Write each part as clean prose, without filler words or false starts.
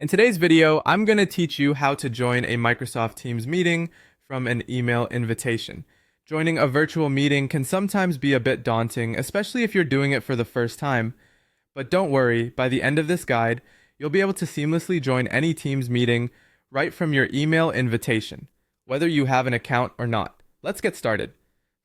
In today's video, I'm going to teach you how to join a Microsoft Teams meeting from an email invitation. Joining a virtual meeting can sometimes be a bit daunting, especially if you're doing it for the first time. But don't worry, by the end of this guide, you'll be able to seamlessly join any Teams meeting right from your email invitation, whether you have an account or not. Let's get started.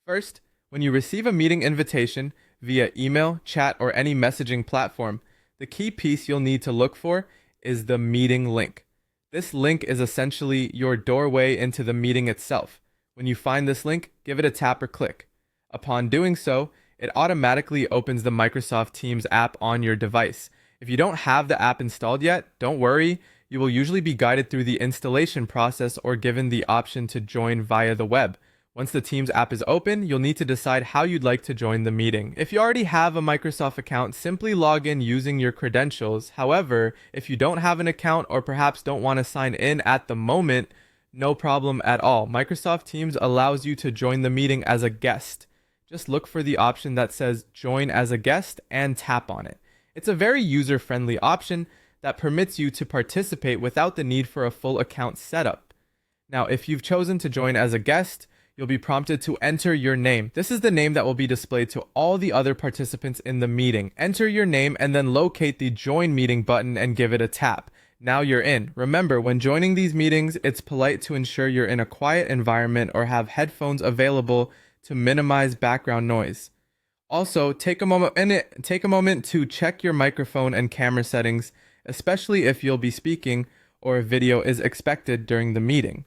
First, when you receive a meeting invitation via email, chat, or any messaging platform, the key piece you'll need to look for is the meeting link. This link is essentially your doorway into the meeting itself. When you find this link, give it a tap or click. Upon doing so, it automatically opens the Microsoft Teams app on your device. If you don't have the app installed yet, don't worry. You will usually be guided through the installation process or given the option to join via the web. Once the Teams app is open, you'll need to decide how you'd like to join the meeting. If you already have a Microsoft account, simply log in using your credentials. However, if you don't have an account or perhaps don't want to sign in at the moment, no problem at all. Microsoft Teams allows you to join the meeting as a guest. Just look for the option that says join as a guest and tap on it. It's a very user-friendly option that permits you to participate without the need for a full account setup. Now, if you've chosen to join as a guest, you'll be prompted to enter your name. This is the name that will be displayed to all the other participants in the meeting. Enter your name and then locate the join meeting button and give it a tap. Now you're in. Remember, when joining these meetings, it's polite to ensure you're in a quiet environment or have headphones available to minimize background noise. Also, take a moment to check your microphone and camera settings, especially if you'll be speaking or a video is expected during the meeting.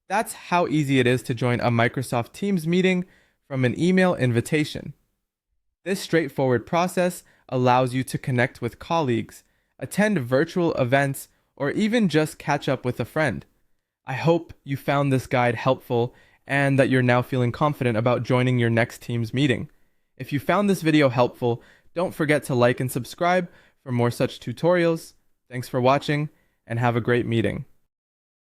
That's how easy it is to join a Microsoft Teams meeting from an email invitation. This straightforward process allows you to connect with colleagues, attend virtual events, or even just catch up with a friend. I hope you found this guide helpful and that you're now feeling confident about joining your next Teams meeting. If you found this video helpful, don't forget to like and subscribe for more such tutorials. Thanks for watching and have a great meeting.